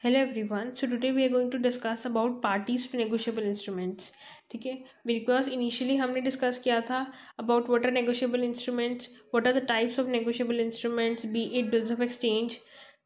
Hello everyone, so today we are going to discuss about parties to negotiable instruments. ठीक है, because initially हमने discuss किया था about what are negotiable instruments, what are the types of negotiable instruments, be it bills of exchange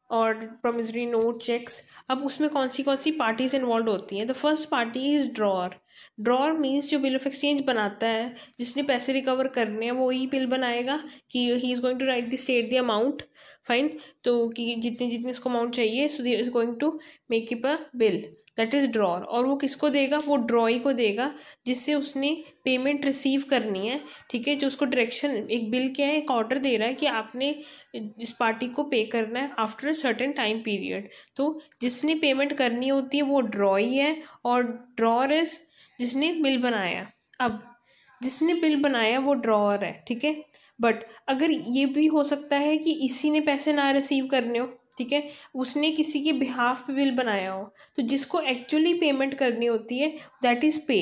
और promissory note, cheques. अब उसमें कौन सी पार्टीज इन्वॉल्व होती हैं. The first party is drawer. Drawer means जो बिल ऑफ एक्सचेंज बनाता है, जिसने पैसे रिकवर करने हैं वो ही बिल बनाएगा कि he is going to write the state the amount. Fine. तो कि जितनी जितनी उसको अमाउंट चाहिए, so is going to make up a bill. That is drawer. और वो किसको देगा? वो ड्रॉई को देगा जिससे उसने पेमेंट रिसीव करनी है. ठीक है, जो उसको डायरेक्शन, एक बिल क्या है, एक ऑर्डर दे रहा है कि आपने इस पार्टी को पे करना है after a certain time period. तो जिसने पेमेंट करनी होती है वो ड्रॉई है, और ड्रॉअर इज जिसने बिल बनाया. अब जिसने बिल बनाया वो ड्रॉअर है. ठीक है, बट अगर ये भी हो सकता है कि इसी ने पैसे ना रिसीव करने हो. ठीक है, उसने किसी के बिहाफ पे बिल बनाया हो, तो जिसको एक्चुअली पेमेंट करनी होती है दैट इज़ पे.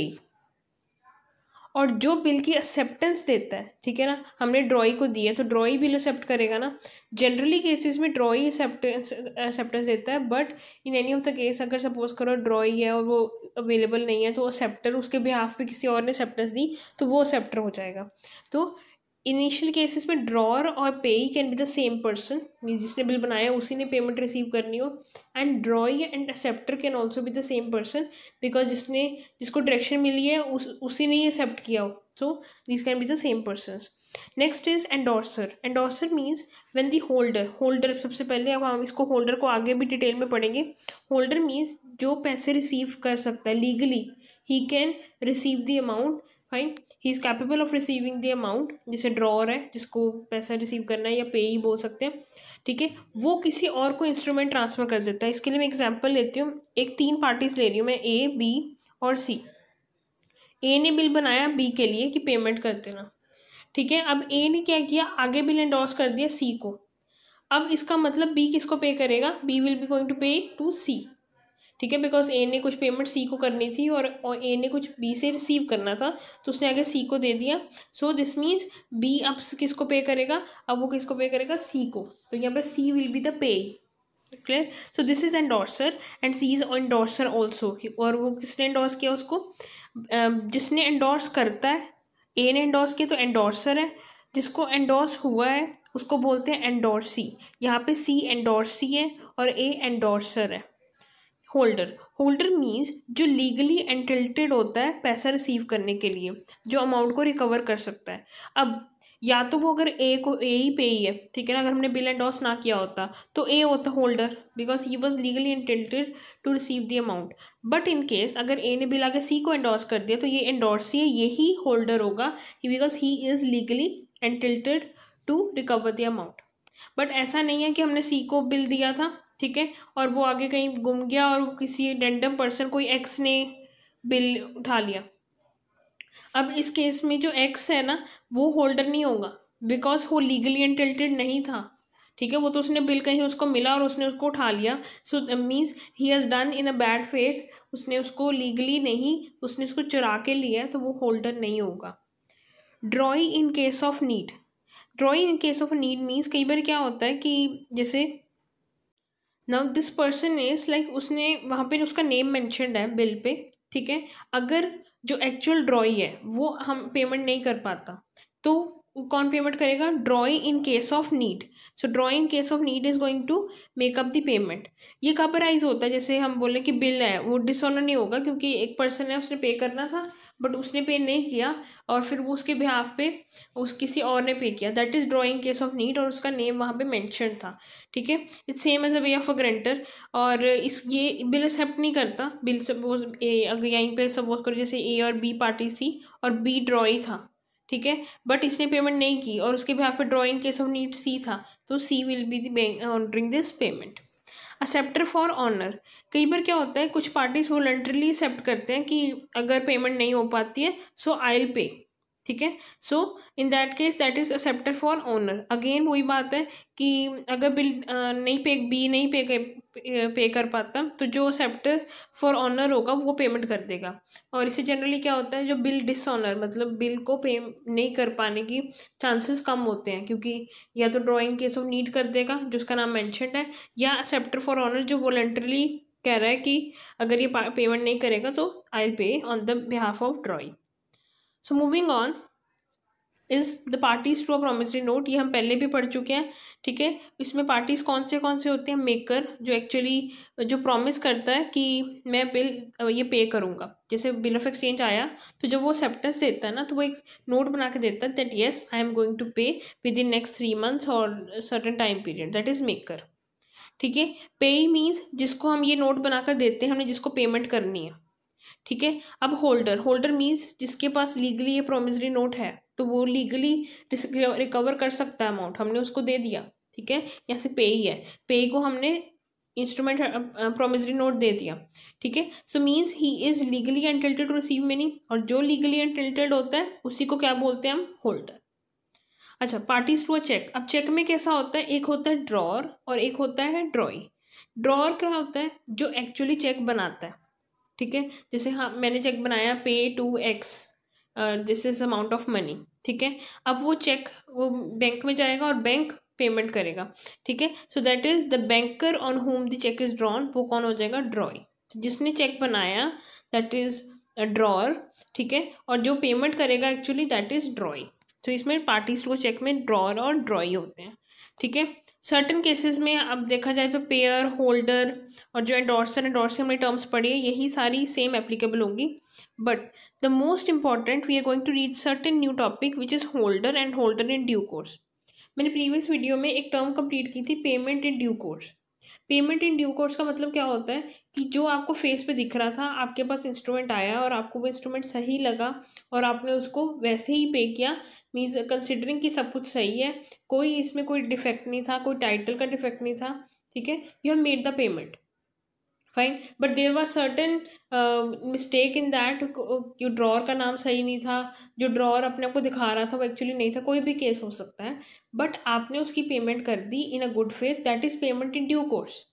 और जो बिल की एक्सेप्टेंस देता है, ठीक है ना, हमने ड्रॉई को दिया तो ड्रॉई बिल एक्सेप्ट करेगा ना. जनरली केसेस में ड्रॉई एक्सेप्टेंस देता है, but in any of the case अगर सपोज करो ड्रॉई है और वो अवेलेबल नहीं है, तो एक्सेप्टर उसके बिहाफ पे किसी और ने एक्सेप्टेंस दी तो वो एक्सेप्टर हो जाएगा. तो इनिशियल केसेस में ड्रॉअर और पेई can be the same person, mean जिसने बिल बनाया उसी ने पेमेंट रिसीव करनी हो. And ड्रॉई and acceptor can also be the same person, because जिसको डायरेक्शन मिली है उसी ने ही एक्सेप्ट किया हो. So this can be the same persons. Next is endorser. Endorser means when the holder सबसे पहले, अब हम इसको होल्डर को आगे भी डिटेल में पढ़ेंगे. होल्डर मीन्स जो पैसे रिसीव कर सकता है legally, he can receive the amount. Fine, he is capable of receiving the amount. जैसे ड्रॉअर है जिसको पैसा रिसीव करना है, या पे ही बोल सकते हैं. ठीक है, वो किसी और को इंस्ट्रूमेंट ट्रांसफर कर देता है. इसके लिए मैं एग्जांपल लेती हूँ. एक 3 पार्टीज ले रही हूँ मैं, ए, बी और सी. ए ने बिल बनाया बी के लिए कि पेमेंट कर देना. ठीक है, अब ए ने क्या किया, आगे बिल एंडोर्स कर दिया सी को. अब इसका मतलब बी किसको पे करेगा? B will be going to pay to C. ठीक है, बिकॉज ए ने कुछ पेमेंट सी को करनी थी और ए ने कुछ बी से रिसीव करना था, तो उसने आगे सी को दे दिया. सो दिस मीन्स बी अब किसको पे करेगा? अब वो किसको पे करेगा? सी को. तो यहाँ पे C will be the payee. Clear? So this is endorser and C is endorser also. और वो किसने एंडोर्स किया उसको? जिसने एंडोर्स करता है, ए ने एंडोर्स किया तो एंडोर्सर है. जिसको एंडोर्स हुआ है उसको बोलते हैं एंडोर्सी. यहाँ पे सी एंडोर्सी है और ए एंडोर्सर है. होल्डर मीन्स जो लीगली एंटिल्टेड होता है पैसा रिसीव करने के लिए, जो अमाउंट को रिकवर कर सकता है. अब या तो वो अगर ए ही पे ही है, ठीक है ना, अगर हमने बिल एंडोर्स ना किया होता तो ए होता holder, because he was legally entitled to receive the amount. But in case अगर ए ने बिल आगे सी को एंडोर्स कर दिया तो ये एंडोर्सी है, यही होल्डर होगा, because he is legally entitled to recover the amount. But ऐसा नहीं है कि हमने सी को बिल दिया था, ठीक है, और वो आगे कहीं गुम गया और किसी रैंडम पर्सन, कोई एक्स ने बिल उठा लिया. अब इस केस में जो एक्स है ना, वो होल्डर नहीं होगा, बिकॉज वो लीगली एंटिल्टेड नहीं था. ठीक है, वो तो उसने बिल कहीं उसको मिला और उसने उसको उठा लिया. सो means he has done in a bad faith. उसने उसको लीगली नहीं, उसने उसको चुरा के लिया, तो वो होल्डर नहीं होगा. ड्रॉई in case of need. ड्रॉई in case of need means कई बार क्या होता है कि जैसे now this person is like, उसने वहाँ पे उसका नेम मेंशन्ड है बिल पे. ठीक है, अगर जो एक्चुअल ड्रॉई है वो हम पेमेंट नहीं कर पाता, तो कौन पेमेंट करेगा? Drawee in case of need. So drawee in case of need is going to make up the payment. ये कब राइज होता है? जैसे हम बोले कि बिल है वो डिसऑनर नहीं होगा, क्योंकि एक पर्सन है उसने पे करना था बट उसने पे नहीं किया और फिर वो उसके बिहाफ पे किसी और ने पे किया. That is drawing case of need और उसका नेम वहाँ पे मेंशन था. ठीक है, it's same as a way of a guarantor. और ये बिल एक्सेप्ट नहीं करता. बिल सपोज अगर यहीं पे सपोज करो जैसे ए और बी पार्टी थी और बी ड्रॉई था, ठीक है, बट इसने पेमेंट नहीं की और उसके बिहाफ पे drawing case of need C था, तो C will be the honouring this payment. Acceptor for honour. कई बार क्या होता है, कुछ पार्टीज वॉलंटरली एक्सेप्ट करते हैं कि अगर पेमेंट नहीं हो पाती है सो आई विल पे. ठीक है, so in that case that is acceptor for honour. Again वही बात है कि अगर बिल बी नहीं पे कर पाता, तो जो एक्सेप्टर फॉर ऑनर होगा वो पेमेंट कर देगा. और इससे जनरली क्या होता है, जो बिल डिसऑनर, मतलब बिल को पे नहीं कर पाने की चांसेस कम होते हैं, क्योंकि या तो ड्रॉइंग केस ऑफ नीड कर देगा जो उसका नाम मेंशन्ड है, या एक्सेप्टर फॉर ऑनर जो वॉलंटरली कह रहा है कि अगर ये पेमेंट नहीं करेगा तो I will pay on the behalf of drawee. So moving on is the parties to a promissory note, ये हम पहले भी पढ़ चुके हैं, ठीक है। इसमें पार्टीज कौन से होते हैं? मेकर, जो एक्चुअली जो प्रॉमिस करता है कि मैं बिल ये पे करूँगा। जैसे बिल ऑफ एक्सचेंज आया तो जब वो एक्सेप्टेंस देता है ना, तो वो एक नोट बना के देता है that yes I am going to pay within next 3 months और certain time period, that is maker, ठीक है। पेई मीन्स जिसको हम ये नोट बनाकर देते हैं, हमने जिसको पेमेंट करनी है, ठीक है। अब होल्डर मीन्स जिसके पास लीगली ये प्रोमिसरी नोट है, तो वो लीगली रिकवर कर सकता है अमाउंट, हमने उसको दे दिया, ठीक है। यहाँ से पेई है, पेई को हमने इंस्ट्रूमेंट प्रोमिसरी नोट दे दिया, ठीक है। So means he is legally entitled to receive money, और जो लीगली एंटिटल्ड होता है उसी को क्या बोलते हैं हम? होल्डर। अच्छा, पार्टीज टू अ चेक। अब चेक में कैसा होता है? एक होता है ड्रॉर और एक होता है ड्रॉई। ड्रॉर क्या होता है? जो एक्चुअली चेक बनाता है, ठीक है। जैसे हाँ, मैंने चेक बनाया pay to X, this is amount of money, ठीक है। अब वो चेक वो बैंक में जाएगा और बैंक पेमेंट करेगा, ठीक है। So that is the banker on whom the cheque is drawn, वो कौन हो जाएगा? ड्रॉई। जिसने चेक बनाया दैट इज अ ड्रॉर, ठीक है, और जो पेमेंट करेगा एक्चुअली दैट इज ड्रॉई। तो इसमें पार्टीज टू चेक में ड्रॉर और ड्रॉई होते हैं, ठीक है। सर्टन केसेस में अब देखा जाए तो पेयर, होल्डर और जो एंडोर्सर हमने टर्म्स पढ़ी है, यही सारी सेम एप्लीकेबल होंगी। But the most important we are going to read certain new topic which is holder and holder in due course. मैंने प्रीवियस वीडियो में एक टर्म कंप्लीट की थी, payment in due course. Payment in due course का मतलब क्या होता है कि जो आपको फेस पे दिख रहा था, आपके पास इंस्ट्रूमेंट आया और आपको वो इंस्ट्रूमेंट सही लगा और आपने उसको वैसे ही पे किया, मीन्स कंसिडरिंग कि सब कुछ सही है, कोई इसमें कोई डिफेक्ट नहीं था, कोई टाइटल का डिफेक्ट नहीं था, ठीक है, you have made the payment, fine. But there was certain mistake in that, जो ड्रॉर का नाम सही नहीं था, जो ड्रॉर अपने आप को दिखा रहा था वो एक्चुअली नहीं था, कोई भी केस हो सकता है, बट आपने उसकी पेमेंट कर दी in a good faith, that is payment in due course.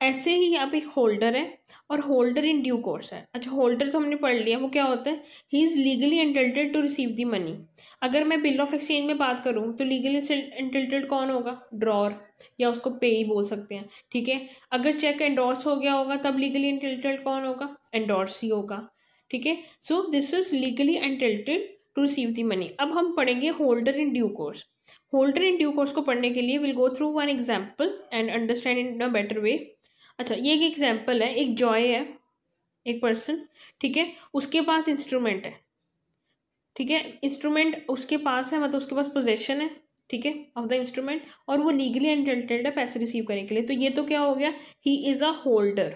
ऐसे ही यहाँ पे एक होल्डर है और होल्डर इन ड्यू कोर्स है। अच्छा, होल्डर तो हमने पढ़ लिया, वो क्या होता है? He is legally entitled to receive the money. अगर मैं बिल ऑफ एक्सचेंज में बात करूँ तो लीगली एंटिटल्ड कौन होगा? ड्रॉर, या उसको पे ही बोल सकते हैं, ठीक है। अगर चेक एंडोर्स हो गया होगा तब लीगली एंटिटल्ड कौन होगा? एंडोर्स ही होगा, ठीक है। So this is legally entitled to receive the money. अब हम पढ़ेंगे holder in due course. Holder in due course को पढ़ने के लिए will go through one example and understand in a better way. अच्छा, ये एक एग्जाम्पल है, एक जॉय है, एक पर्सन, ठीक है, उसके पास इंस्ट्रूमेंट है, ठीक है, इंस्ट्रूमेंट उसके पास है, मतलब उसके पास पोजेशन है, ठीक है, ऑफ द इंस्ट्रूमेंट, और वो लीगली एंटिटल्ड है पैसे रिसीव करने के लिए। तो ये तो क्या हो गया? ही is a holder,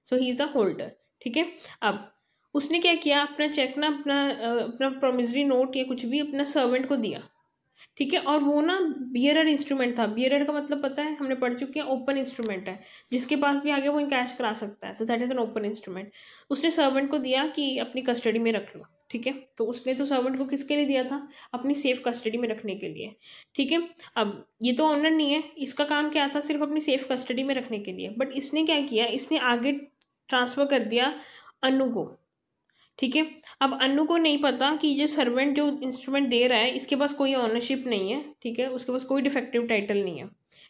so he is a holder, ठीक है। अब उसने क्या किया? अपना चेक ना, अपना प्रोमिसरी नोट या कुछ भी अपना सर्वेंट को दिया, ठीक है, और वो ना बियरर इंस्ट्रूमेंट था। बियरर का मतलब पता है, हमने पढ़ चुके हैं, ओपन इंस्ट्रूमेंट है, जिसके पास भी आगे वो कैश करा सकता है, तो that is an open instrument. उसने सर्वेंट को दिया कि अपनी कस्टडी में रख लो, ठीक है। तो उसने तो सर्वेंट को किसके लिए दिया था? अपनी सेफ कस्टडी में रखने के लिए, ठीक है। अब ये तो ऑनर नहीं है, इसका काम क्या था? सिर्फ अपनी सेफ कस्टडी में रखने के लिए। बट इसने क्या किया? इसने आगे ट्रांसफ़र कर दिया अनु को, ठीक है। अब अनु को नहीं पता कि जो सर्वेंट जो इंस्ट्रूमेंट दे रहा है इसके पास कोई ऑनरशिप नहीं है, ठीक है, उसके पास कोई डिफेक्टिव टाइटल नहीं है,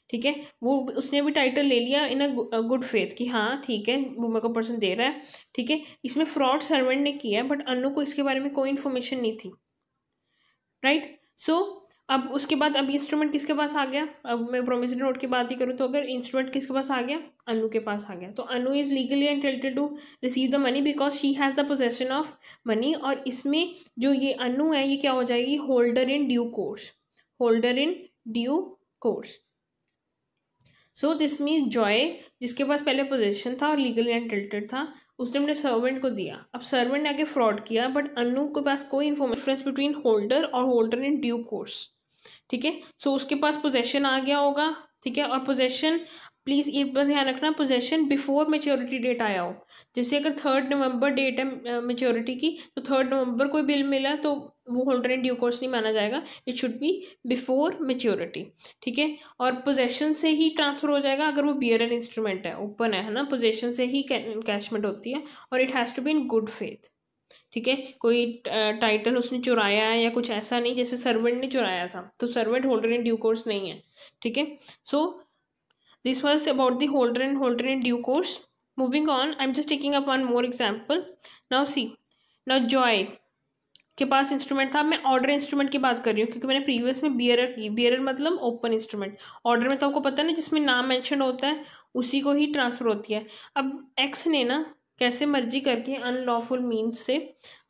ठीक है। वो उसने भी टाइटल ले लिया इन अ गुड फेथ कि हाँ ठीक है, वो मेरे को पर्सन दे रहा है, ठीक है। इसमें फ्रॉड सर्वेंट ने किया है, बट अनु को इसके बारे में कोई इन्फॉर्मेशन नहीं थी, राइट। सो अब उसके बाद अब इंस्ट्रूमेंट किसके पास आ गया? अब मैं प्रोमिसरी नोट की बात ही करूँ तो अगर इंस्ट्रूमेंट किसके पास आ गया? अनु के पास आ गया। तो Anu is legally entitled to receive the money because she has the possession of money. और इसमें जो ये अनु है, ये क्या हो जाएगी? Holder in due course, holder in due course. So this means Joy, जिसके पास पहले पोजेशन था और लीगली एंटिटल्ड था, उसने अपने सर्वेंट को दिया। अब सर्वेंट ने आगे फ्रॉड किया, बट अनु के पास कोई डिफरेंस बिटवीन होल्डर और होल्डर इन ड्यू कोर्स, ठीक है। सो उसके पास पोजेशन आ गया होगा, ठीक है। और पोजेशन, प्लीज़ ये ध्यान रखना, पोजेशन बिफोर मेच्योरिटी डेट आया हो। जैसे अगर 3 नवंबर डेट है मेच्योरिटी की, तो 3 नवंबर कोई बिल मिला तो वो होल्डर इन ड्यू कोर्स नहीं माना जाएगा, it should be before maturity, ठीक है। और पोजेशन से ही ट्रांसफर हो जाएगा अगर वो बियरर इंस्ट्रूमेंट है, ओपन है ना, पोजेशन से ही कैशमेंट होती है, और it has to be in good faith, ठीक है। कोई टाइटल उसने चुराया है या कुछ ऐसा नहीं, जैसे सर्वेंट ने चुराया था, तो servant holder in due course नहीं है, ठीक है। सो This was about the holder and holder in due course. Moving on, I'm just taking up one more example. Now see, now Joy के पास इंस्ट्रूमेंट था. मैं ऑर्डर इंस्ट्रूमेंट की बात कर रही हूँ क्योंकि मैंने प्रीवियस में बियरर की. बियरर मतलब ओपन इंस्ट्रूमेंट. ऑर्डर में तो आपको पता है ना, जिसमें नाम मेंशन होता है उसी को ही ट्रांसफर होती है. अब एक्स ने ना कैसे मर्जी करके अनलॉफुल मीन्स से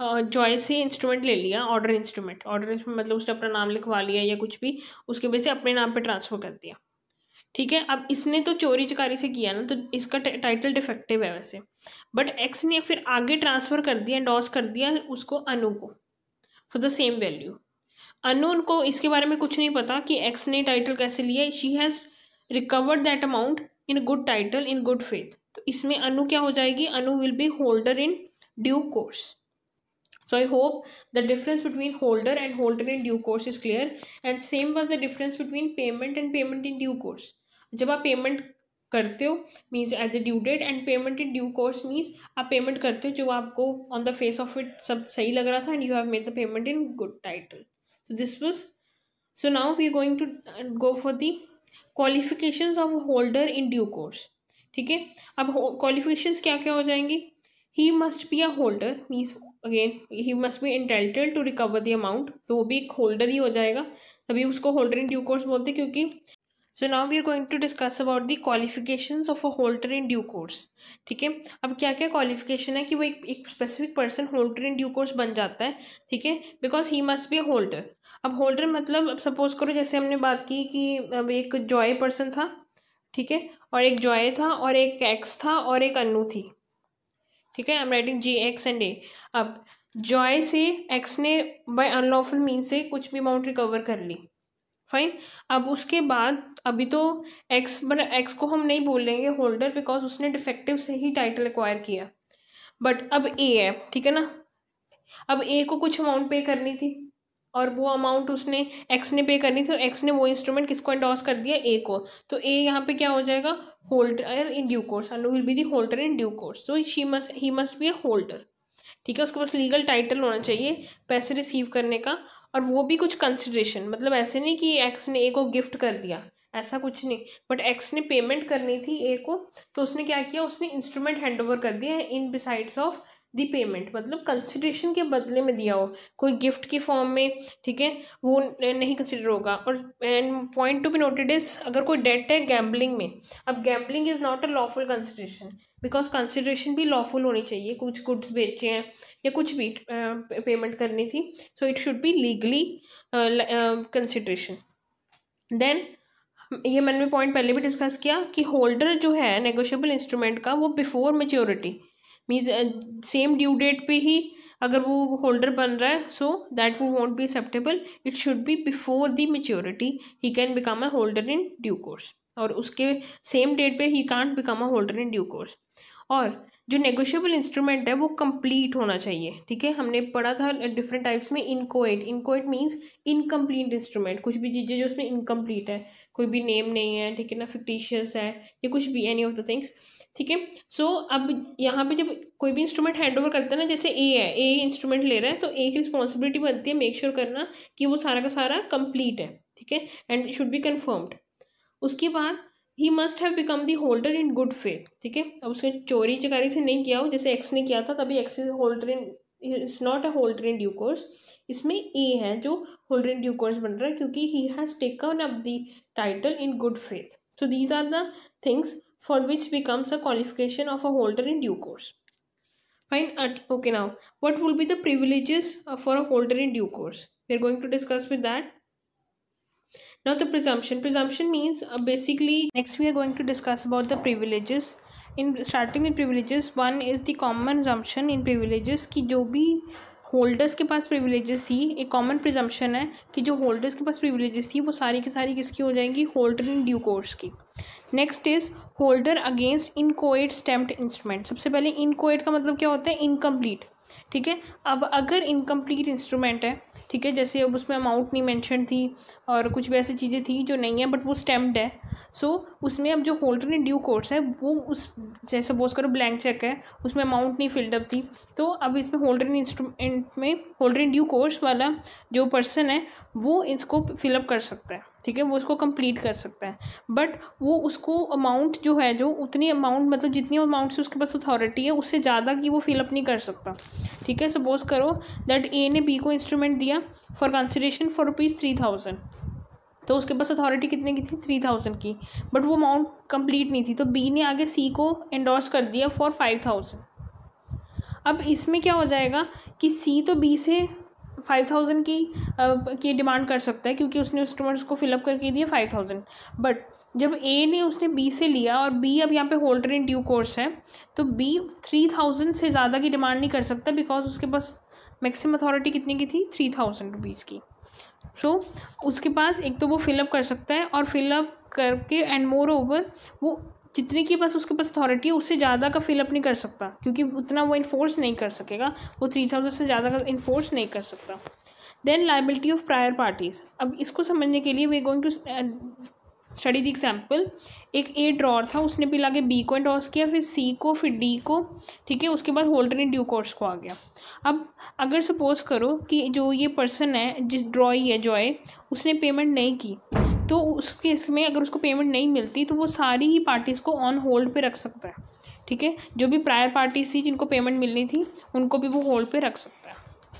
जॉय से इंस्ट्रूमेंट ले लिया, ऑर्डर इंस्ट्रूमेंट. ऑर्डर इंस्ट्रूमेंट मतलब उसने अपना नाम लिखवा लिया या कुछ भी, उसके वजह से अपने नाम पे ट्रांसफ़र कर दिया. ठीक है. अब इसने तो चोरी चकारी से किया ना, तो इसका टाइटल डिफेक्टिव है वैसे. बट एक्स ने फिर आगे ट्रांसफ़र कर दिया, एंडोर्स कर दिया उसको अनु को फॉर द सेम वैल्यू. अनु को इसके बारे में कुछ नहीं पता कि एक्स ने टाइटल कैसे लिया. She has recovered that amount in good title in good faith. तो इसमें अनु क्या हो जाएगी, Anu will be holder in due course. So I hope the difference between holder and holder in due course is clear. And same was the difference between payment and payment in due course. जब आप payment करते हो means as a due date, and payment in due course means आप payment करते हो जो आपको on the face of it सब सही लग रहा था and you have made the payment in good title. So this was, so now we are going to go for the qualifications of holder in due course. ठीक है. अब qualifications क्या क्या हो जाएंगी. He must be a holder means again he must be entitled to recover the amount. तो वो भी एक होल्डर ही हो जाएगा, तभी उसको होल्डर इन ड्यू कोर्स बोलते हैं. क्योंकि so now we are going to discuss about the qualifications of a holder in due course. ठीक है. अब क्या क्या क्वालिफिकेशन है कि वो एक specific person holder in due course बन जाता है. ठीक है. Because he must be a holder. अब होल्डर मतलब अब सपोज करो जैसे हमने बात की कि अब एक जॉय पर्सन था. ठीक है. और एक जॉय था और एक एक्स था और एक अनु थी. ठीक है. I am writing G X and A. अब जॉय से एक्स ने बाय अनलॉफुल मीन से कुछ भी अमाउंट रिकवर कर ली. फाइन. अब उसके बाद अभी तो एक्स को हम नहीं बोलेंगे होल्डर बिकॉज उसने डिफेक्टिव से ही टाइटल एक्वायर किया. बट अब ए है. ठीक है ना. अब ए को कुछ अमाउंट पे करनी थी और वो अमाउंट उसने एक्स ने पे करनी थी. तो एक्स ने वो इंस्ट्रूमेंट किसको एंडोर्स कर दिया, ए को. तो ए यहाँ पे क्या हो जाएगा, holder in due course. Anu will be the holder in due course. तो he must be a holder. ठीक है. उसके पास लीगल टाइटल होना चाहिए पैसे रिसीव करने का, और वो भी कुछ कंसिडरेशन. मतलब ऐसे नहीं कि एक्स ने ए को गिफ्ट कर दिया, ऐसा कुछ नहीं. बट एक्स ने पेमेंट करनी थी ए को, तो उसने क्या किया, उसने इंस्ट्रूमेंट हैंड ओवर कर दिया इन बिसाइड्स ऑफ दी पेमेंट. मतलब कंसिडरेशन के बदले में दिया हो, कोई गिफ्ट की फॉर्म में. ठीक है. वो नहीं कंसिडर होगा. और and point to be noted is, अगर कोई डेट है गैम्बलिंग में, अब gambling is not a lawful consideration because consideration भी लॉफुल होनी चाहिए. कुछ गुड्स बेचे हैं या कुछ भी पेमेंट करनी थी, so it should be legally consideration. Then ये मैंने पॉइंट पहले भी डिस्कस किया कि होल्डर जो है नेगोशिएबल इंस्ट्रूमेंट का, वो before maturity means same due date पे ही अगर वो होल्डर बन रहा है, सो दैट वो won't be acceptable. It should be before the maturity he can become a holder in due course, और उसके सेम डेट पे he can't become a holder in due course. और जो नेगोशिएबल इंस्ट्रूमेंट है वो complete होना चाहिए. ठीक है. हमने पढ़ा था डिफरेंट टाइप्स में. Inchoate means incomplete instrument. कुछ भी चीज़ें जो उसमें इनकम्प्लीट है, कोई भी नेम नहीं है. ठीक है ना. फिक्टिशियस है या कुछ भी, एनी ऑफ द थिंग्स. ठीक है. सो अब यहाँ पे जब कोई भी इंस्ट्रूमेंट हैंड ओवर करता है ना, जैसे ए है, ए इंस्ट्रूमेंट ले रहा है, तो ए की रिस्पॉन्सिबिलिटी बनती है मेक श्योर करना कि वो सारा का सारा कंप्लीट है. ठीक है. And should be confirmed. उसके बाद he must have become the holder in good faith. ठीक है. अब उसने चोरी चकारी से नहीं किया हो जैसे एक्स ने किया था, तभी x is holder in, is not a holder in due course. इसमें ए है जो होल्डर इन ड्यू कोर्स बन रहा है क्योंकि he has taken up the title in good faith. So these are the things for which becomes a qualification of a holder in due course. Fine. Okay, now what will be the privileges for a holder in due course? We are going to discuss with that. Now the presumption means basically next we are going to discuss about the privileges. In starting with privileges, one is the common assumption in privileges कि जो भी holders के पास privileges थी, एक common presumption है कि जो holders के पास प्रिविलेजेस थी वो सारी की सारी किसकी हो जाएंगी, होल्डर इन ड्यू कोर्स की. Next is holder against inchoate stamped instrument. सबसे पहले इनकोएट का मतलब क्या होता है, इनकम्प्लीट. ठीक है. अब अगर इनकम्प्लीट इंस्ट्रूमेंट है, ठीक है, जैसे अब उसमें अमाउंट नहीं मेंशन थी और कुछ भी ऐसी चीज़ें थी जो नहीं है बट वो स्टैम्प्ड है, सो उसमें अब जो होल्डर इन ड्यू कोर्स है वो उस, जैसे सपोज करो ब्लैंक चेक है, उसमें अमाउंट नहीं फिल्डअप थी, तो अब इसमें होल्डर इन इंस्ट्रूमेंट में होल्डर इन ड्यू कोर्स वाला जो पर्सन है वो इसको फिलअप कर सकता है. ठीक है, वो उसको कंप्लीट कर सकता है, बट वो उसको अमाउंट जो है, जो उतनी अमाउंट मतलब जितनी अमाउंट से उसके पास अथॉरिटी है उससे ज़्यादा की वो फिलअप नहीं कर सकता। ठीक है, सपोज करो दैट ए ने बी को इंस्ट्रूमेंट दिया फॉर कंसिडरेशन फॉर ₹3000, तो उसके पास अथॉरिटी कितने की थी, 3000 की, बट वो अमाउंट कंप्लीट नहीं थी, तो बी ने आगे सी को एंडोर्स कर दिया फॉर 5000। अब इसमें क्या हो जाएगा कि सी तो बी से 5000 की डिमांड कर सकता है क्योंकि उसने इंस्ट्रूमेंट्स को फिलअप करके दिया 5000, बट जब ए ने उसने बी से लिया और बी अब यहाँ पे होल्डर इन ड्यू कोर्स है, तो बी 3000 से ज़्यादा की डिमांड नहीं कर सकता बिकॉज उसके पास मैक्सिमम अथॉरिटी कितने की थी, 3000 रुपीज़ की। सो उसके पास एक तो वो फिलअप कर सकता है और फिलअप करके एंड मोर ओवर वो जितने के पास उसके पास अथॉरिटी है उससे ज़्यादा का फिलअप नहीं कर सकता क्योंकि उतना वो इन्फोर्स नहीं कर सकेगा, वो 3000 से ज़्यादा का इन्फोर्स नहीं कर सकता। Then liability of prior parties. अब इसको समझने के लिए we going to study the example. एक ए ड्रॉर था, उसने भी लाके बी को एंडोर्स किया, फिर सी को, फिर डी को, ठीक है, उसके बाद होल्डर इन ड्यू कोर्स को आ गया। अब अगर सपोज करो कि जो ये पर्सन है जिस ड्रॉई है जॉय, उसने पेमेंट नहीं की, तो उस केस में अगर उसको पेमेंट नहीं मिलती तो वो सारी ही पार्टीज़ को ऑन होल्ड पे रख सकता है। ठीक है, जो भी प्रायर पार्टीज थी जिनको पेमेंट मिलनी थी उनको भी वो होल्ड पे रख सकता है।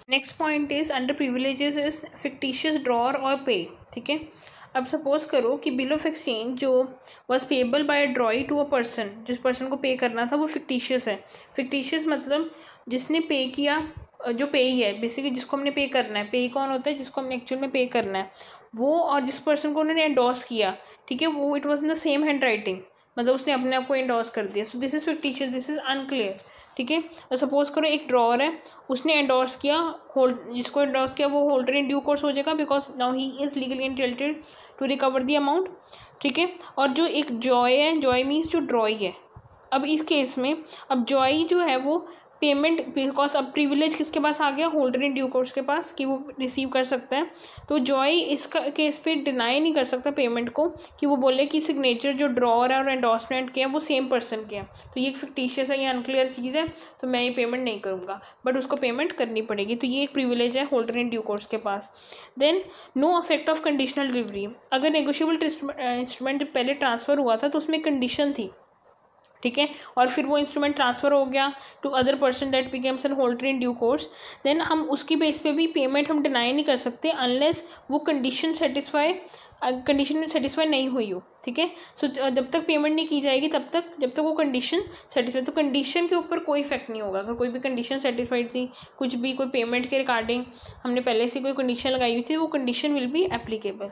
Next point is under privileges is fictitious drawer और पे। ठीक है, अब सपोज करो कि बिल ऑफ एक्सचेंज जो was payable by a drawee to a person, जिस पर्सन को पे करना था वो फिक्टिशियस है। फिक्टिशियस मतलब जिसने पे किया, जो पे ही है बेसिकली, जिसको हमने पे करना है। पे कौन होता है, जिसको हमने एक्चुअल में पे करना है, वो और जिस पर्सन को उन्होंने एंडोर्स किया, ठीक है, वो it was in the same hand writing, मतलब उसने अपने आप को एंडोर्स कर दिया। सो this is fictitious, this is unclear. ठीक है, तो सपोज करो एक ड्रॉर है, उसने एंडोर्स किया, जिसको एंडोर्स किया वो होल्डर इन ड्यू कोर्स हो जाएगा because now he is legally entitled to recover the amount. ठीक है, और जो एक जॉय है, जॉय मीन्स जो ड्रॉई है, अब इस केस में अब जॉय जो है वो पेमेंट, बिकॉज अब प्रिविलेज किसके पास आ गया, होल्डर इन ड्यू कोर्स के पास, कि वो रिसीव कर सकता है। तो जॉय इसका केस पे डिनाई नहीं कर सकता पेमेंट को, कि वो बोले कि सिग्नेचर जो ड्रॉर है और एंडोर्समेंट के हैं वो सेम पर्सन के हैं, तो ये एक फिक्टिशियस है, ये अनक्लियर चीज़ है, तो मैं ये पेमेंट नहीं करूँगा, बट उसको पेमेंट करनी पड़ेगी। तो ये एक प्रिविलेज है होल्डर इन ड्यू कोर्स के पास। Then no effect of conditional delivery. अगर नेगोशिएबल इंस्ट्रूमेंट जब पहले ट्रांसफ़र हुआ था तो उसमें कंडीशन थी, ठीक है, और फिर वो इंस्ट्रूमेंट ट्रांसफ़र हो गया to other person that becomes an holder in due course, then हम उसकी बेस पे भी पेमेंट हम डिनाई नहीं कर सकते अनलेस वो कंडीशन सेटिस्फाई नहीं हुई हो। ठीक है, सो जब तक पेमेंट नहीं की जाएगी तब तक, जब तक वो कंडीशन सेटिस्फाई, तो कंडीशन के ऊपर कोई इफेक्ट नहीं होगा। अगर कोई भी कंडीशन सेटिस्फाइड थी, कुछ भी कोई पेमेंट के रिगार्डिंग हमने पहले से कोई कंडीशन लगाई हुई थी, वो condition will be applicable.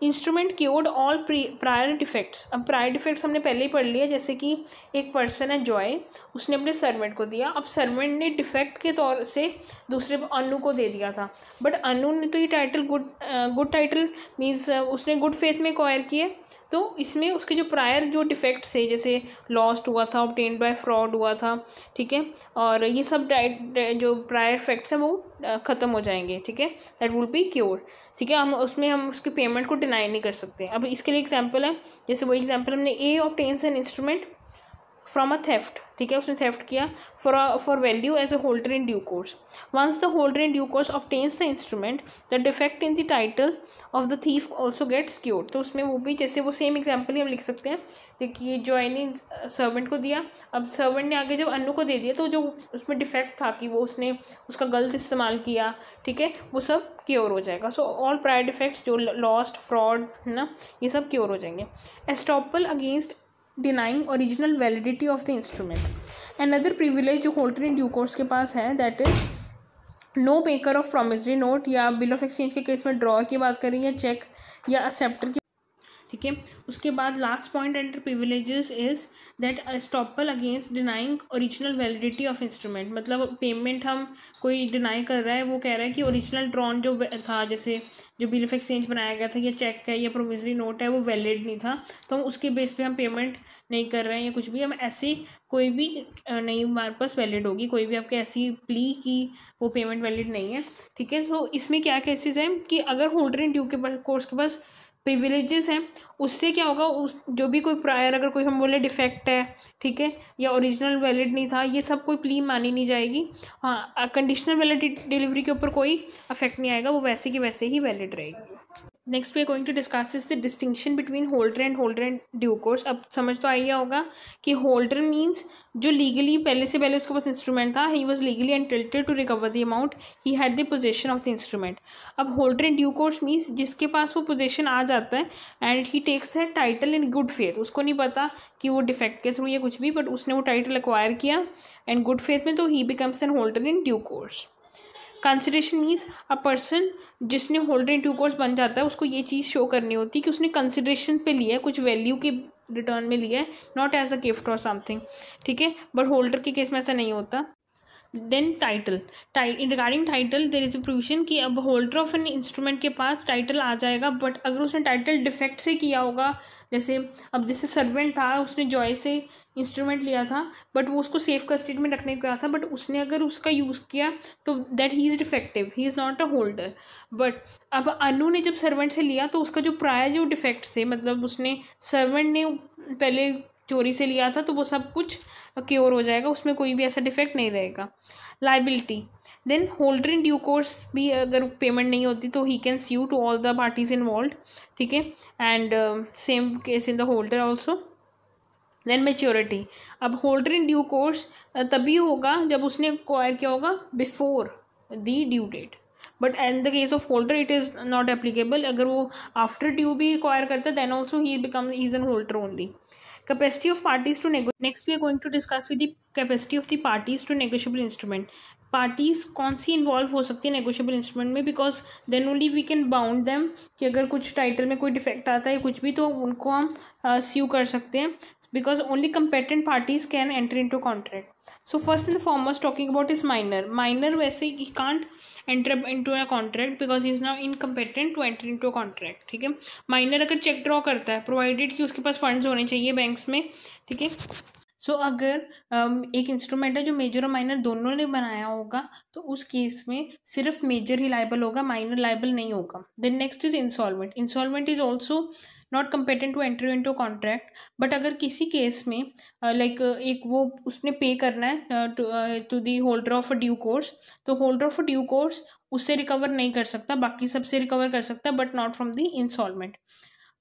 Instrument cured all prior defects. अब प्रायर डिफेक्ट्स हमने पहले ही पढ़ लिया, जैसे कि एक पर्सन है जॉय, उसने अपने सर्वेंट को दिया, अब सर्वेंट ने डिफेक्ट के तौर से दूसरे अनु को दे दिया था, बट अनु ने तो ये टाइटल गुड टाइटल मीन्स उसने गुड फेथ में एक्वायर किए, तो इसमें उसके जो प्रायर जो डिफेक्ट्स थे, जैसे लॉस्ट हुआ था, ऑब्टेन्ड बाय फ्रॉड हुआ था, ठीक है, और ये सब जो प्रायर इफेक्ट्स हैं वो ख़त्म हो जाएंगे। ठीक है, दैट विल बी क्योर्ड। ठीक है, हम उसकी पेमेंट को डिनाई नहीं कर सकते। अब इसके लिए एग्जांपल है, जैसे वही एग्जांपल हमने A obtains an instrument from a theft. ठीक है, उसने थेफ्ट किया for value as a holder in due course. Once the holder in due course obtains the instrument, the defect in the title of the thief also gets cured. तो उसमें वो भी जैसे वो सेम एग्जाम्पल ही हम लिख सकते हैं, देखिए जॉय ने सर्वेंट को दिया, अब सर्वेंट ने आगे जब अनु को दे दिया तो जो उसमें डिफेक्ट था कि वो उसने उसका गलत इस्तेमाल किया, ठीक है, वो सब क्योर हो जाएगा। सो ऑल प्रायर डिफेक्ट्स जो लॉस्ट, फ्रॉड ना, ये सब क्योर हो जाएंगे। Estoppel against denying original validity of the instrument. Another privilege जो होल्डर इन ड्यू कोर्स के पास है, that is no maker of promissory note, या बिल ऑफ एक्सचेंज के केस में ड्रॉर की बात करें, या चेक या एक्सेप्टर की। ठीक है, उसके बाद last point under privileges is that estoppel against denying original validity of instrument. मतलब पेमेंट हम कोई डिनाई कर रहा है, वो कह रहा है कि ओरिजिनल ड्रॉन जो था, जैसे जो बिल ऑफ एक्सचेंज बनाया गया था, या चेक है या प्रोमिसरी नोट है, वो वैलिड नहीं था, तो हम उसके बेस पे हम पेमेंट नहीं कर रहे हैं या कुछ भी, हम ऐसे कोई भी नहीं हमारे पास वैलिड होगी, कोई भी आपके ऐसी प्ली की वो पेमेंट वैलिड नहीं है। ठीक है, तो इसमें क्या केसेस हैं कि अगर होल्डर इन ड्यू के पास कोर्स के पास प्रिविलेजेस हैं, उससे क्या होगा, उस जो भी कोई प्रायर अगर कोई हम बोले डिफेक्ट है, ठीक है, या ओरिजिनल वैलिड नहीं था, ये सब कोई प्ली मानी नहीं जाएगी। हाँ, कंडीशनल वैलिड डिलीवरी के ऊपर कोई अफेक्ट नहीं आएगा, वो वैसे की वैसे ही वैलिड रहेगी। Next we are going to discuss is the distinction between holder and due course. अब समझ तो आ गया होगा कि होल्डर मीन्स जो लीगली पहले उसके पास इंस्ट्रूमेंट था, he was legally entitled to recover the amount, he had the possession of the instrument. अब holder in due course means जिसके पास वो पोजेशन आ जाता है and he takes the title in good faith. उसको नहीं पता कि वो डिफेक्ट के थ्रू या कुछ भी, बट उसने वो टाइटल एक्वायर किया एंड गुड फेथ में, तो ही becomes N holder in due course. Consideration means a person जिसने होल्डर इन ड्यू कोर्स बन जाता है, उसको ये चीज़ शो करनी होती है कि उसने कंसिडरेशन पे लिया है, कुछ वैल्यू के रिटर्न में लिया है, नॉट एज अ गिफ्ट और समथिंग, ठीक है। बट होल्डर के केस में ऐसा नहीं होता। Then title, regarding title there is a provision कि अब होल्डर ऑफ एन इंस्ट्रूमेंट के पास टाइटल आ जाएगा, बट अगर उसने टाइटल डिफेक्ट से किया होगा, जैसे सर्वेंट था, उसने जॉय से इंस्ट्रूमेंट लिया था बट वो उसको सेफ कस्टडी में रखने को कहा था, बट उसने अगर उसका यूज़ किया तो that he is defective, he is not a holder. But अब अनु ने जब सर्वेंट से लिया तो उसका जो प्रायर जो डिफेक्ट्स थे, मतलब उसने सर्वेंट ने पहले चोरी से लिया था, तो वो सब कुछ क्योर हो जाएगा, उसमें कोई भी ऐसा डिफेक्ट नहीं रहेगा। Liability, then holder in due course भी अगर पेमेंट नहीं होती तो he can sue to all the parties involve, ठीक है, and same case in the holder also. Then maturity, अब होल्डर इन ड्यू कोर्स तभी होगा जब उसने एक्वायर किया होगा before the due date, but in the case of holder it is not applicable. अगर वो आफ्टर ड्यू भी एक्वायर करता है then also he become is an holder only. Capacity of parties to negotiate. Next we are going to discuss with the capacity of the parties to negotiable instrument. Parties कौन सी involve हो सकती है negotiable instrument में, because then only we can bound them कि अगर कुछ title में कोई डिफेक्ट आता है कुछ भी तो उनको हम स्यू कर सकते हैं, because only competent parties can enter into contract. So first and foremost talking about is minor. Minor वैसे he can't enter into a contract because he is now incompetent to enter into a contract, ठीक है। Minor अगर check draw करता है provided कि उसके पास funds होने चाहिए बैंक्स में, ठीक है। सो अगर एक इंस्ट्रूमेंट है जो मेजर और माइनर दोनों ने बनाया होगा तो उस केस में सिर्फ मेजर ही लाइबल होगा, माइनर लाइबल नहीं होगा। Then next is insolvent. Insolvent is also not competent to enter into contract, but अगर किसी केस में एक वो उसने पे करना है to the holder of a due course, तो holder of a due course उससे रिकवर नहीं कर सकता, बाकी सबसे रिकवर कर सकता but not from the insolvent.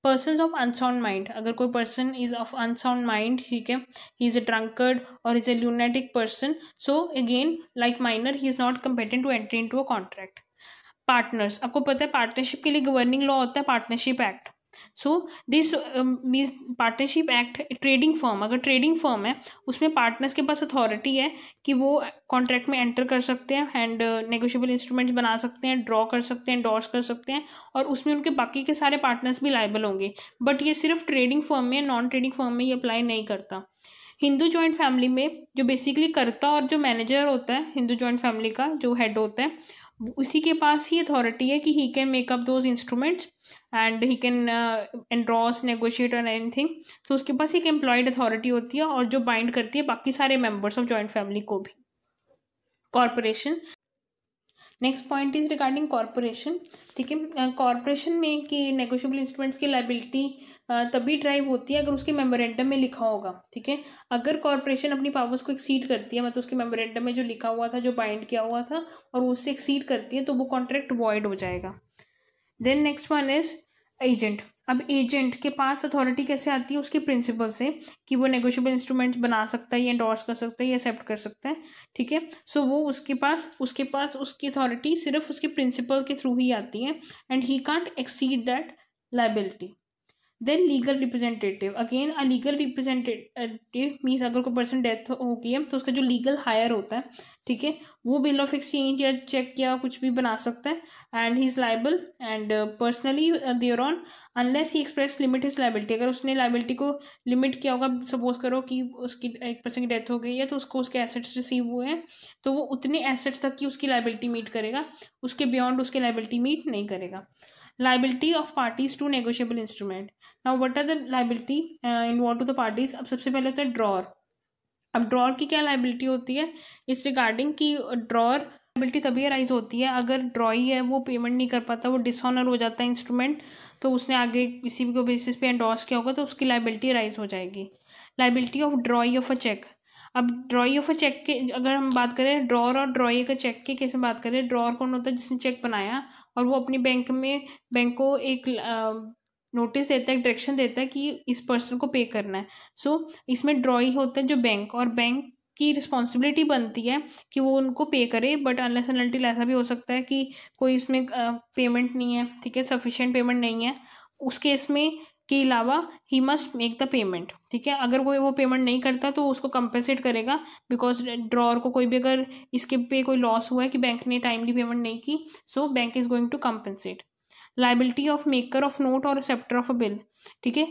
Persons of unsound mind, अगर कोई person is of unsound mind, ठीक है, ही इज अ ड्रंकर्ड और is a lunatic person, so again like minor he is not competent to enter into a contract. Partners, आपको पता है partnership के लिए गवर्निंग लॉ होता है partnership act. So this means partnership act, trading firm, अगर trading firm है उसमें पार्टनर्स के पास अथॉरिटी है कि वो कॉन्ट्रैक्ट में एंटर कर सकते हैं एंड नेगोशिएबल इंस्ट्रूमेंट्स बना सकते हैं, ड्रॉ कर सकते हैं, एंडोर्स कर सकते हैं, और उसमें उनके बाकी के सारे पार्टनर्स भी लायबल होंगे। बट ये सिर्फ ट्रेडिंग फर्म में, नॉन ट्रेडिंग फर्म में ये अप्लाई नहीं करता। हिंदू जॉइंट फैमिली में जो बेसिकली करता और जो मैनेजर होता है हिंदू जॉइंट फैमिली का जो हेड होता है, उसी के पास ही अथॉरिटी है कि he can make up those instruments and he can endorse, negotiate और एनीथिंग। तो उसके पास एक एम्प्लॉयड अथॉरिटी होती है और जो बाइंड करती है बाकी सारे मेंबर्स ऑफ जॉइंट फैमिली को भी। Corporation, next point is regarding corporation, ठीक है। कॉरपोरेशन में कि नेगोशिएबल इंस्ट्रूमेंट्स की लाइबिलिटी तभी ड्राइव होती है अगर उसके मेमोरेंडम में लिखा होगा, ठीक है। अगर कॉरपोरेशन अपनी पावर्स को एक्सीड करती है, मतलब उसके मेमोरेंडम में जो लिखा हुआ था, जो बाइंड किया हुआ था, और वो उससे एक्सीड करती है तो वो कॉन्ट्रैक्ट वॉइड हो जाएगा। Then next one is agent. अब एजेंट के पास अथॉरिटी कैसे आती है? उसके प्रिंसिपल से कि वो नेगोशिएबल इंस्ट्रूमेंट्स बना सकता है, या एंडोर्स कर सकता है, या एक्सेप्ट कर सकता है, ठीक है। सो वो उसके पास उसकी अथॉरिटी सिर्फ उसके प्रिंसिपल के थ्रू ही आती है and he can't exceed that liability. Then legal representative, again a legal representative means अगर कोई पर्सन डेथ हो गई है तो उसका जो लीगल हायर होता है, ठीक है, वो बिल ऑफ एक्सचेंज या चेक या कुछ भी बना सकता है and he is liable and personally there on unless he express limit his liability. अगर उसने लाइबिलिटी को लिमिट किया होगा, सपोज करो कि उसकी एक पर्सन की डेथ हो गई है तो उसको उसके एसेट्स रिसीव हुए हैं, तो वो उतने एसेट्स तक की उसकी लाइबिलिटी मीट करेगा, उसके बियॉन्ड उसकी लाइबिलिटी मीट नहीं करेगा। Liability of parties to negotiable instrument. Now what are the liability involved to the parties? अब सबसे पहले होता है ड्रॉर। अब ड्रॉर की क्या लाइबिलिटी होती है इस रिगार्डिंग कि ड्रॉर लाइबिलिटी तभी अराइज होती है अगर ड्रॉई है वो पेमेंट नहीं कर पाता, वो डिसऑनर हो जाता है इंस्ट्रूमेंट, तो उसने आगे किसी को बेसिस पे एंडोर्स किया होगा तो उसकी लाइबिलिटी अराइज हो जाएगी। Liability of drawee of a cheque. अब ड्रॉई ऑफ अ चेक के अगर हम बात करें, ड्रॉर और ड्रॉई का चेक के केस में बात करें, ड्रॉर कौन होता है? जिसने चेक बनाया और वो अपनी बैंक को एक नोटिस देता है, डायरेक्शन देता है कि इस पर्सन को पे करना है। सो इसमें ड्रॉई होता है जो बैंक, और बैंक की रिस्पॉन्सिबिलिटी बनती है कि वो उनको पे करे, बट अनलेस एंड अनटिल ऐसा भी हो सकता है कि कोई उसमें पेमेंट नहीं है, ठीक है, सफिशिएंट पेमेंट नहीं है, उस केस में के अलावा he must make the payment, ठीक है। अगर कोई वो पेमेंट नहीं करता तो उसको कंपेंसेट करेगा, बिकॉज ड्रॉअर को कोई भी अगर इसके पे कोई लॉस हुआ है कि बैंक ने टाइमली पेमेंट नहीं की, so bank is going to compensate. Liability of maker of note और एक्सेप्टर ऑफ अ बिल, ठीक है।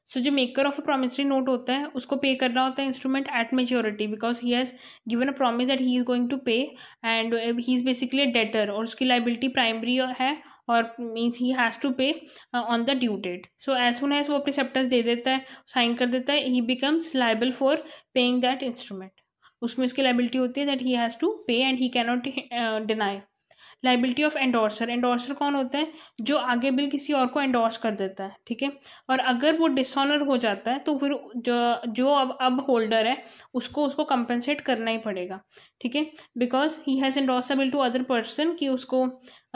सो जो maker of a promissory note होता है उसको पे करना होता है instrument at maturity, because he has given a promise that he is going to pay, and he is basically a debtor, और उसकी लाइबिलिटी प्राइमरी है, और means he has to pay on the due date. So as soon as वो अपने acceptance दे देता है, sign कर देता है, ही becomes liable for paying that instrument. उसमें उसकी लाइबिलिटी होती है that he has to pay and he can not deny. Liability of endorser, endorser कौन होता है? जो आगे बिल किसी और को एंडोर्स कर देता है, ठीक है। और अगर वो डिसऑनर हो जाता है तो फिर जो अब होल्डर है उसको कंपेंसेट करना ही पड़ेगा, ठीक है, because he has endorse a bill to other person कि उसको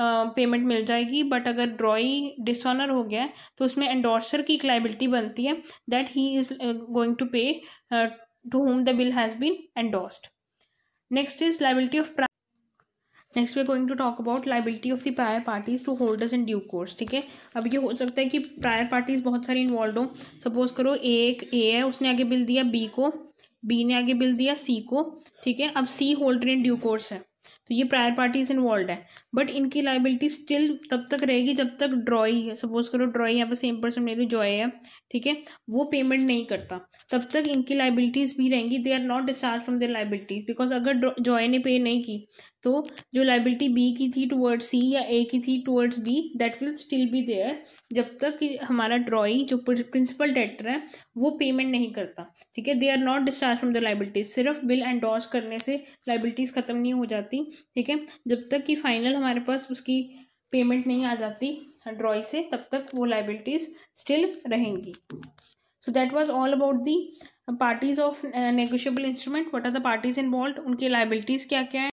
पेमेंट मिल जाएगी। बट अगर ड्रॉई डिसऑनर हो गया है तो उसमें एंडोर्सर की एक लाइबिलिटी बनती है that he is going to pay to whom the bill has been endorsed. Next is liability of next we are going to talk about liability of the prior parties to holders in due course, ठीक है। अब ये हो सकता है कि prior parties बहुत सारी इन्वॉल्व हो। सपोज करो ए है, उसने आगे बिल दिया बी को, बी ने आगे बिल दिया सी को, ठीक है। अब सी होल्डर इन ड्यू कोर्स है, तो ये प्रायर पार्टीज इन्वॉल्व है, बट इनकी लाइबिलिटी स्टिल तब तक रहेगी जब तक ड्रॉई है, सपोज करो ड्रॉई यहाँ पर सेम पर्सन मेरी जॉय है, ठीक है, वो पेमेंट नहीं करता, तब तक इनकी लाइबिलिटीज भी रहेंगी। They are not discharge from their liabilities, because अगर जॉय ने पे नहीं की तो जो लाइबिलिटी बी की थी टुवर्ड्स सी या ए की थी towards B, that will still be there जब तक कि हमारा ड्रॉई जो प्रिंसिपल डेटर है वो पेमेंट नहीं करता, ठीक है। They are not discharge from the liabilities. सिर्फ बिल एंडोर्स करने से लाइबिलिटीज खत्म नहीं हो जाती, ठीक है, जब तक कि फाइनल हमारे पास उसकी पेमेंट नहीं आ जाती ड्रॉई से, तब तक वो लाइबिलिटीज स्टिल रहेंगी। So that was all about the parties of negotiable instrument. What are the parties involve, उनकी लाइबिलिटीज क्या क्या है,